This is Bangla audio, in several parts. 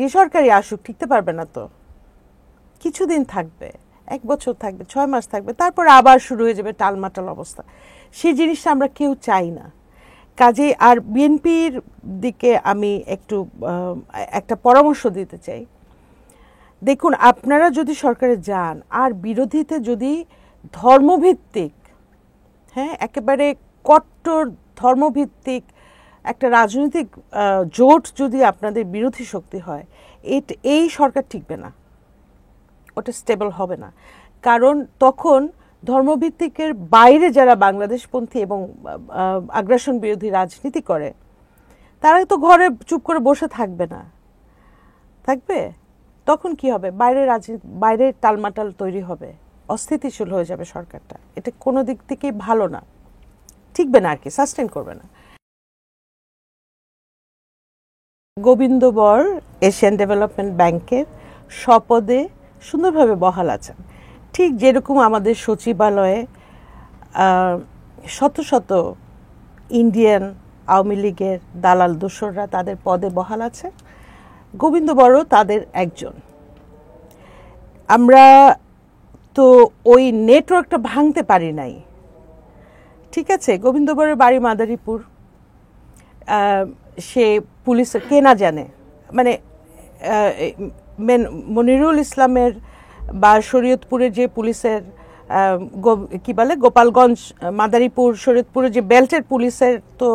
যে সরকারই আসুক টিকতে পারবে না, তো কিছুদিন থাকবে, 1 বছর থাকবে, 6 মাস থাকবে, তারপর আবার শুরু হয়ে যাবে টালমাটাল অবস্থা। সেই জিনিসটা আমরা কেউ চাই না। কাজে আর বিএনপির দিকে আমি একটু একটা পরামর্শ দিতে চাই। দেখুন, আপনারা যদি সরকারে যান আর বিরোধীতে যদি ধর্মভিত্তিক, একেবারে কট্টর ধর্মভিত্তিক একটা রাজনৈতিক জোট যদি আপনাদের বিরোধী শক্তি হয়, এই সরকার টিকবে না, ওটা স্টেবল হবে না। কারণ তখন ধর্মভিত্তিকের বাইরে যারা বাংলাদেশপন্থী এবং আগ্রাসন বিরোধী রাজনীতি করে, তারা তো ঘরে চুপ করে বসে থাকবে না, থাকবে। তখন কি হবে? বাইরে টালমাটাল তৈরি হবে, অস্থিতিশীল হয়ে যাবে সরকারটা। এটা কোনো দিক থেকেই ভালো না, টিকবে না আর কি, সাস্টেন করবে না। গোবিন্দ বর এশিয়ান ডেভেলপমেন্ট ব্যাংকের স্বপদে সুন্দরভাবে বহাল আছেন, ঠিক যেরকম আমাদের সচিবালয়ে শত শত ইন্ডিয়ান আওয়ামী লীগের দালাল দোসররা তাদের পদে বহাল আছে, গোবিন্দ বড় তাদের একজন। আমরা তো ওই নেটওয়ার্কটা ভাঙতে পারি নাই, ঠিক আছে। গোবিন্দ বড়ের বাড়ি মাদারীপুর, সে পুলিশের কে না জানে, মানে মনিরুল ইসলামের বা শরীয়তপুরের যে পুলিশের কি বলে গোপালগঞ্জ, মাদারীপুর, শরীয়তপুরের যে বেল্টের পুলিশের, তো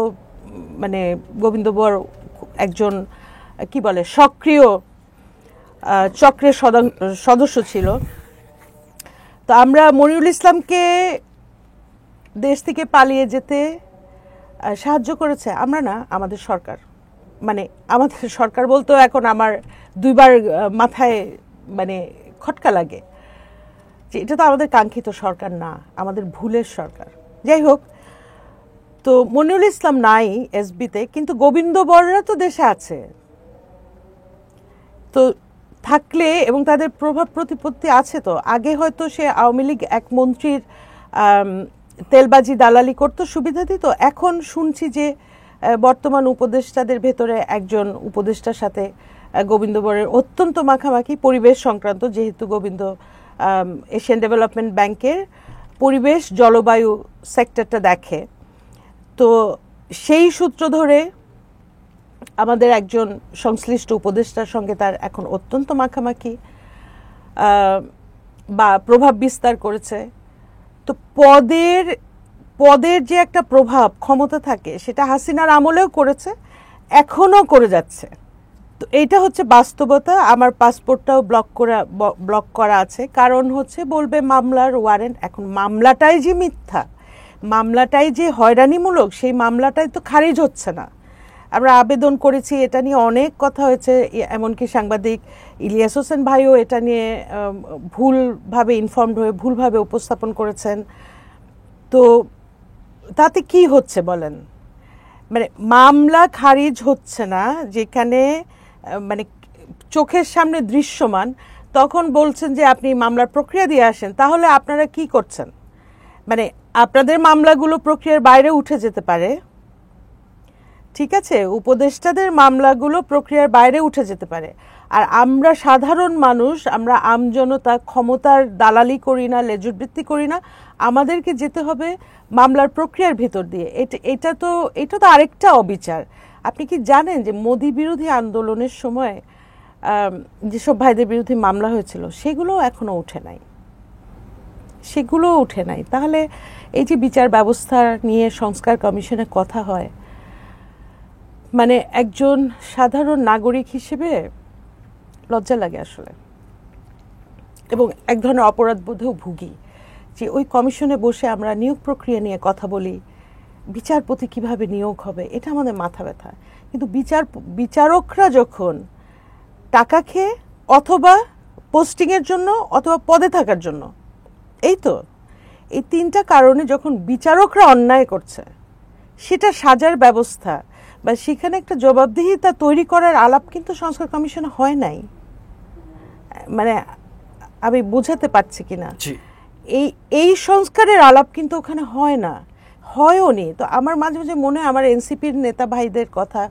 মানে গোবিন্দ বড় একজন কি বলে সক্রিয় চক্রের সদস্য ছিল। তো আমরা মনিরুল ইসলামকে দেশ থেকে পালিয়ে যেতে সাহায্য করেছে আমরা না, আমাদের সরকার। মানে আমাদের সরকার বলতেও এখন আমার 2 বার মাথায় মানে খটকা লাগে যে এটা তো আমাদের কাঙ্ক্ষিত সরকার না, আমাদের ভুলের সরকার। যাই হোক, তো মনিরুল ইসলাম নাই এসবিতে, কিন্তু গোবিন্দ বড়রা তো দেশে আছে। তো থাকলে এবং তাদের প্রভাব প্রতিপত্তি আছে, তো আগে হয়তো সে আওয়ামী লীগ এক মন্ত্রীর তেলবাজি দালালি করতো, সুবিধা দিত। এখন শুনছি যে বর্তমান উপদেষ্টাদের ভেতরে একজন উপদেষ্টার সাথে গোবিন্দ বরের অত্যন্ত মাখামাখি পরিবেশ সংক্রান্ত, যেহেতু গোবিন্দ এশিয়ান ডেভেলপমেন্ট ব্যাংকের পরিবেশ জলবায়ু সেক্টরটা দেখে। তো সেই সূত্র ধরে আমাদের একজন সংশ্লিষ্ট উপদেষ্টার সঙ্গে তার এখন অত্যন্ত মাখামাখি বা প্রভাব বিস্তার করেছে। তো পদের যে একটা প্রভাব ক্ষমতা থাকে, সেটা হাসিনার আমলেও করেছে, এখনও করে যাচ্ছে। তো এইটা হচ্ছে বাস্তবতা। আমার পাসপোর্টটাও ব্লক করা আছে, কারণ হচ্ছে বলবে মামলার ওয়ারেন্ট। এখন মামলাটাই যে মিথ্যা, মামলাটাই যে হয়রানিমূলক, সেই মামলাটাই তো খারিজ হচ্ছে না। আমরা আবেদন করেছি, এটা নিয়ে অনেক কথা হয়েছে, এমনকি সাংবাদিক ইলিয়াস হোসেন ভাইও এটা নিয়ে ভুলভাবে ইনফর্মড হয়ে ভুলভাবে উপস্থাপন করেছেন। তো তাতে কি হচ্ছে বলেন? মানে মামলা খারিজ হচ্ছে না, যেখানে মানে চোখের সামনে দৃশ্যমান, তখন বলছেন যে আপনি মামলার প্রক্রিয়া দিয়ে আসেন। তাহলে আপনারা কি করছেন? মানে আপনাদের মামলাগুলো প্রক্রিয়ার বাইরে উঠে যেতে পারে, ঠিক আছে, উপদেষ্টাদের মামলাগুলো প্রক্রিয়ার বাইরে উঠে যেতে পারে। আর আমরা সাধারণ মানুষ, আমরা আমজনতা ক্ষমতার দালালি করি না, লেজুরবৃত্তি করি না, আমাদেরকে যেতে হবে মামলার প্রক্রিয়ার ভেতর দিয়ে। এটা তো আরেকটা অবিচার। আপনি কি জানেন যে মোদি বিরোধী আন্দোলনের সময় যেসব ভাইদের বিরুদ্ধে মামলা হয়েছিল, সেগুলোও এখনো উঠে নাই। তাহলে এই যে বিচার ব্যবস্থা নিয়ে সংস্কার কমিশনে কথা হয়, মানে একজন সাধারণ নাগরিক হিসেবে লজ্জা লাগে আসলে, এবং এক ধরনের অপরাধ বোধেও ভুগি যে ওই কমিশনে বসে আমরা নিয়োগ প্রক্রিয়া নিয়ে কথা বলি, বিচারপতি কিভাবে নিয়োগ হবে, এটা আমাদের মাথা ব্যথা। কিন্তু বিচারকরা যখন টাকা খেয়ে অথবা পোস্টিংয়ের জন্য অথবা পদে থাকার জন্য, এই 3টা কারণে যখন বিচারকরা অন্যায় করছে, সেটা সাজার ব্যবস্থা বা সেখানে একটা জবাবদিহিতা তৈরি করার আলাপ কিন্তু সংস্কার কমিশনে হয় নাই। মানে আমি বোঝাতে পারছি কিনা, এই সংস্কারের আলাপ কিন্তু ওখানে হয়ওনি। তো আমার মাঝে মাঝে মনে হয় আমার এনসিপির নেতা ভাইদের কথা,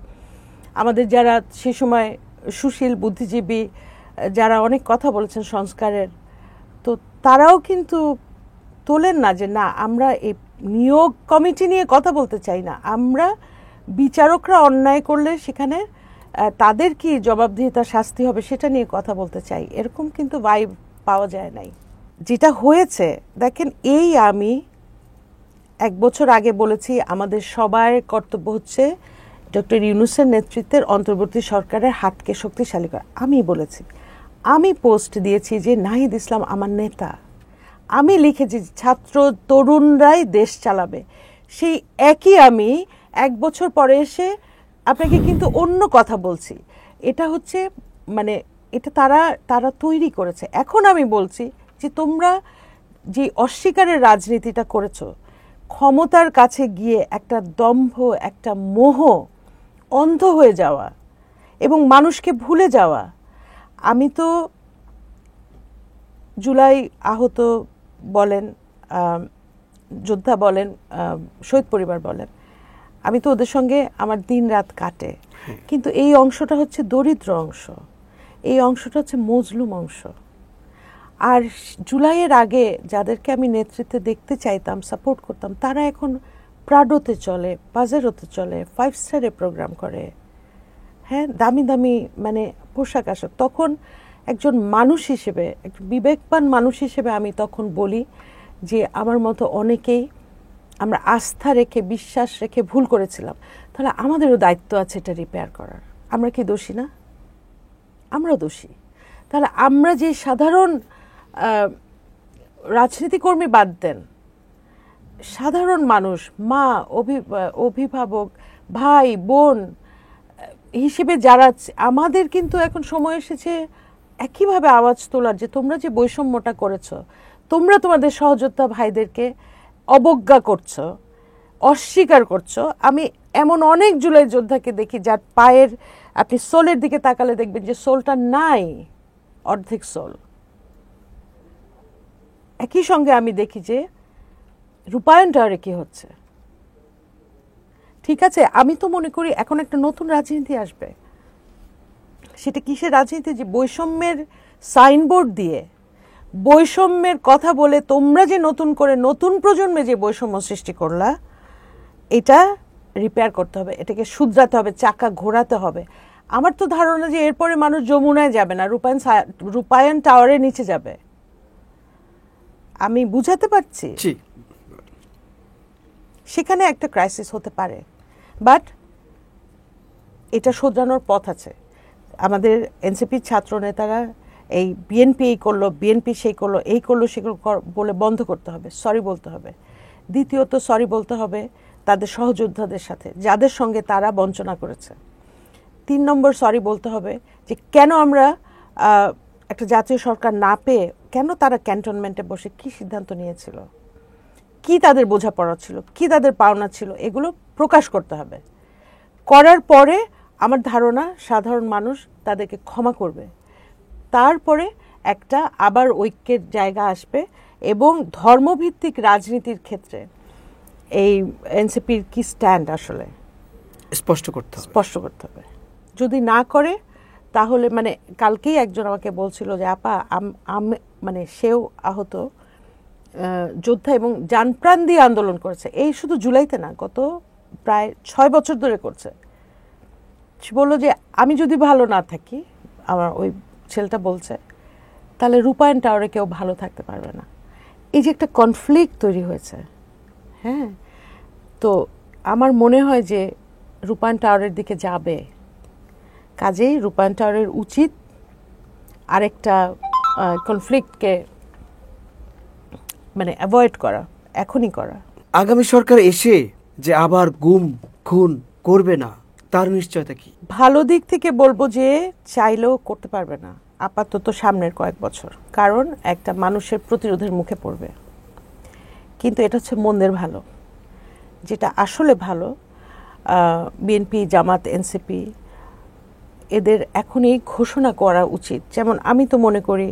আমাদের যারা সে সময় সুশীল বুদ্ধিজীবী যারা অনেক কথা বলেছেন সংস্কারের, তো তারাও কিন্তু তোলেন না যে না আমরা এই নিয়োগ কমিটি নিয়ে কথা বলতে চাই না, আমরা বিচারকরা অন্যায় করলে সেখানে তাদের কি জবাবদিহিতা শাস্তি হবে সেটা নিয়ে কথা বলতে চাই। এরকম কিন্তু ভাইব পাওয়া যায় নাই। যেটা হয়েছে দেখেন, এই আমি 1 বছর আগে বলেছি আমাদের সবার কর্তব্য হচ্ছে ডক্টর ইউনূসের নেতৃত্বের অন্তর্বর্তী সরকারের হাতকে শক্তিশালী করা। আমি বলেছি, আমি পোস্ট দিয়েছি যে নাহিদ ইসলাম আমার নেতা, আমি লিখেছি ছাত্র তরুণরাই দেশ চালাবে। সেই একই আমি 1 বছর পরে এসে আপনাকে কিন্তু অন্য কথা বলছি। এটা হচ্ছে মানে এটা তারা তৈরি করেছে। এখন আমি বলছি যে তোমরা যে অস্বীকারের রাজনীতিটা করেছো, ক্ষমতার কাছে গিয়ে একটা দম্ভ, একটা মোহ, অন্ধ হয়ে যাওয়া এবং মানুষকে ভুলে যাওয়া। আমি তো জুলাই আহত বলেন, যোদ্ধা বলেন, শহীদ পরিবার বলেন, আমি তো ওদের সঙ্গে আমার দিন রাত কাটে, কিন্তু এই অংশটা হচ্ছে দরিদ্র অংশ, এই অংশটা হচ্ছে মজলুম অংশ। আর জুলাইয়ের আগে যাদেরকে আমি নেতৃত্বে দেখতে চাইতাম, সাপোর্ট করতাম, তারা এখন প্রাডোতে চলে, পাজেরোতে চলে, 5 স্টারে প্রোগ্রাম করে, হ্যাঁ, দামি দামি মানে পোশাক আশাক। তখন একজন মানুষ হিসেবে, একজন বিবেকবান মানুষ হিসেবে আমি তখন বলি যে আমার মতো অনেকেই আমরা আস্থা রেখে, বিশ্বাস রেখে ভুল করেছিলাম, তাহলে আমাদেরও দায়িত্ব আছে এটা রিপেয়ার করার। আমরা কি দোষী না? আমরাও দোষী। তাহলে আমরা যে সাধারণ রাজনীতিকর্মী বাদ দেন, সাধারণ মানুষ, মা, অভিভাবক, ভাই বোন হিসেবে যারা, আমাদের কিন্তু এখন সময় এসেছে একইভাবে আওয়াজ তোলার যে তোমরা যে বৈষম্যটা করেছো, তোমরা তোমাদের সহযোদ্ধা ভাইদেরকে অবজ্ঞা করছো, অস্বীকার করছো। আমি এমন অনেক জুলাই যোদ্ধাকে দেখি যার পায়ের, আপনি সোলের দিকে তাকালে দেখবেন যে সোলটা নাই, অর্ধেক সোল। একই সঙ্গে আমি দেখি যে রূপায়ণ টাওয়ারে কি হচ্ছে। ঠিক আছে, আমি তো মনে করি এখন একটা নতুন রাজনীতি আসবে। সেটা কিসের রাজনীতি? যে বৈষম্যের সাইনবোর্ড দিয়ে, বৈষম্যের কথা বলে তোমরা যে নতুন করে নতুন প্রজন্মে যে বৈষম্য সৃষ্টি করলা, এটা রিপেয়ার করতে হবে, এটাকে শুধরাতে হবে, চাকা ঘোরাতে হবে। আমার তো ধারণা যে এরপরে মানুষ যমুনায় যাবে না, রূপায়ণ টাওয়ারের নিচে যাবে। আমি বুঝাতে পারছি? সেখানে একটা ক্রাইসিস হতে পারে, বাট এটা শোধরানোর পথ আছে। আমাদের এনসিপির ছাত্র নেতারা এই বিএনপি এই করলো, বিএনপি সেই করলো, এই করলো সেগুলো বলে বন্ধ করতে হবে, সরি বলতে হবে। দ্বিতীয়ত সরি বলতে হবে তাদের সহযোদ্ধাদের সাথে যাদের সঙ্গে তারা বঞ্চনা করেছে। 3 নম্বর সরি বলতে হবে যে কেন আমরা একটা জাতীয় সরকার না পেয়ে কেন তারা ক্যান্টনমেন্টে বসে কি সিদ্ধান্ত নিয়েছিল, কি তাদের বোঝাপড়া ছিল, কি তাদের পাওনা ছিল, এগুলো প্রকাশ করতে হবে। করার পরে আমার ধারণা সাধারণ মানুষ তাদেরকে ক্ষমা করবে। তারপরে একটা আবার ঐক্যের জায়গা আসবে এবং ধর্মভিত্তিক রাজনীতির ক্ষেত্রে এই এনসিপির কি স্ট্যান্ড আসলে স্পষ্ট করতে হবে। যদি না করে তাহলে মানে কালকেই একজন আমাকে বলছিল যে আপা মানে সেও আহত যোদ্ধা এবং জানপ্রাণ দিয়ে আন্দোলন করেছে, এই শুধু জুলাইতে না, গত প্রায় 6 বছর ধরে করছে। সে বললো যে আমি যদি ভালো না থাকি, আমার ওই ছেলেটা বলছে, তাহলে রূপায়ণ টাওয়ারে কেউ ভালো থাকতে পারবে না। এই যে একটা কনফ্লিক্ট তৈরি হয়েছে, হ্যাঁ, তো আমার মনে হয় যে রূপায়ণ টাওয়ারের দিকে যাবে। কাজেই রূপায়ণ টাওয়ারের উচিত আরেকটা কনফ্লিক্টকে মানে অ্যাভয়েড করা, এখনই করা। আগামী সরকার এসে যে আবার গুম খুন করবে না তার নিশ্চয়তা কি? ভালো দিক থেকে বলবো যে চাইলেও করতে পারবে না আপাতত সামনের কয়েক বছর, কারণ একটা মানুষের প্রতিরোধের মুখে পড়বে। কিন্তু এটা হচ্ছে মন্দের ভালো। যেটা আসলে ভালো, বিএনপি, জামাত, এনসিপি এদের এখনই ঘোষণা করা উচিত। যেমন আমি তো মনে করি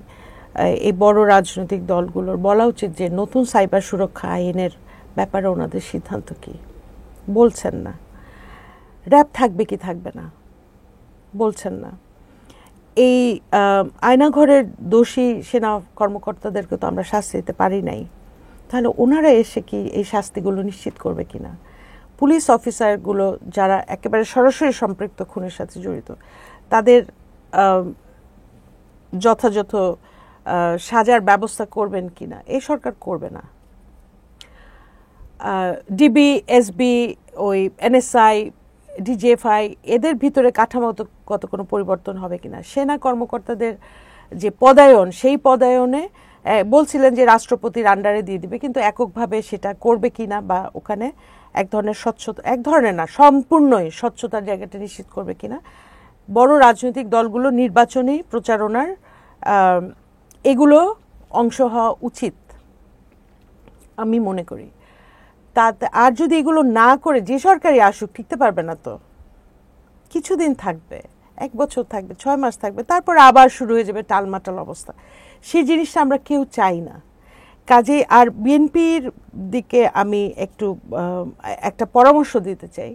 এই বড় রাজনৈতিক দলগুলোর বলা উচিত যে নতুন সাইবার সুরক্ষা আইনের ব্যাপারে ওনাদের সিদ্ধান্ত কি, বলছেন না। র্যাব থাকবে কি থাকবে না বলছেন না। এই আয়নাঘরের দোষী সেনা কর্মকর্তাদেরকে তো আমরা শাস্তি দিতে পারি নাই, তাহলে ওনারা এসে কি এই শাস্তিগুলো নিশ্চিত করবে কিনা? পুলিশ অফিসারগুলো যারা একেবারে সরাসরি সম্পৃক্ত খুনের সাথে জড়িত, তাদের যথাযথ সাজার ব্যবস্থা করবেন কিনা? এই সরকার করবে না। ডিবি, এসবি, ওই এনএসআই, ডিজিএফআই, এদের ভিতরে কাঠামোগত কোনো পরিবর্তন হবে কিনা? সেনা কর্মকর্তাদের যে পদায়ন, সেই পদায়নে বলছিলেন যে রাষ্ট্রপতির আন্ডারে দিয়ে দিবে, কিন্তু এককভাবে সেটা করবে কিনা, বা ওখানে এক ধরনের স্বচ্ছতা, এক ধরনের না, সম্পূর্ণই স্বচ্ছতার জায়গাটা নিশ্চিত করবে কিনা? বড় রাজনৈতিক দলগুলো নির্বাচনী প্রচারণার এগুলো অংশ হওয়া উচিত আমি মনে করি। আর যদি এগুলো না করে যে সরকারই আসুক, টিকতে পারবে না তো। কিছুদিন থাকবে, 1 বছর থাকবে, 6 মাস থাকবে, তারপর আবার শুরু হয়ে যাবে টালমাটাল অবস্থা। সেই জিনিসটা আমরা কেউ চাই না। কাজে আর বিএনপির দিকে আমি একটা পরামর্শ দিতে চাই।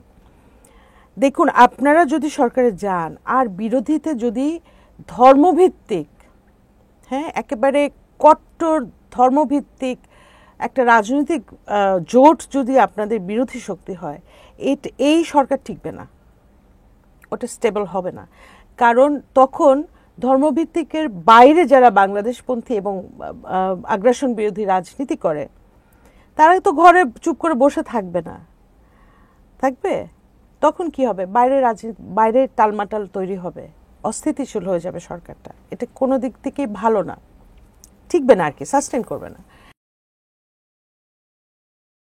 দেখুন, আপনারা যদি সরকারে যান আর বিরোধীতে যদি ধর্মভিত্তিক, হ্যাঁ, একেবারে কট্টর ধর্মভিত্তিক একটা রাজনৈতিক জোট যদি আপনাদের বিরোধী শক্তি হয়, এই সরকার টিকবে না, ওটা স্টেবল হবে না। কারণ তখন ধর্মভিত্তিকের বাইরে যারা বাংলাদেশপন্থী এবং আগ্রাসন বিরোধী রাজনীতি করে, তারা তো ঘরে চুপ করে বসে থাকবে না, থাকবে। তখন কি হবে? বাইরে টালমাটাল তৈরি হবে, অস্থিতিশীল হয়ে যাবে সরকারটা। এটা কোনো দিক থেকেই ভালো না, টিকবে না আর কি, সাস্টেন করবে না।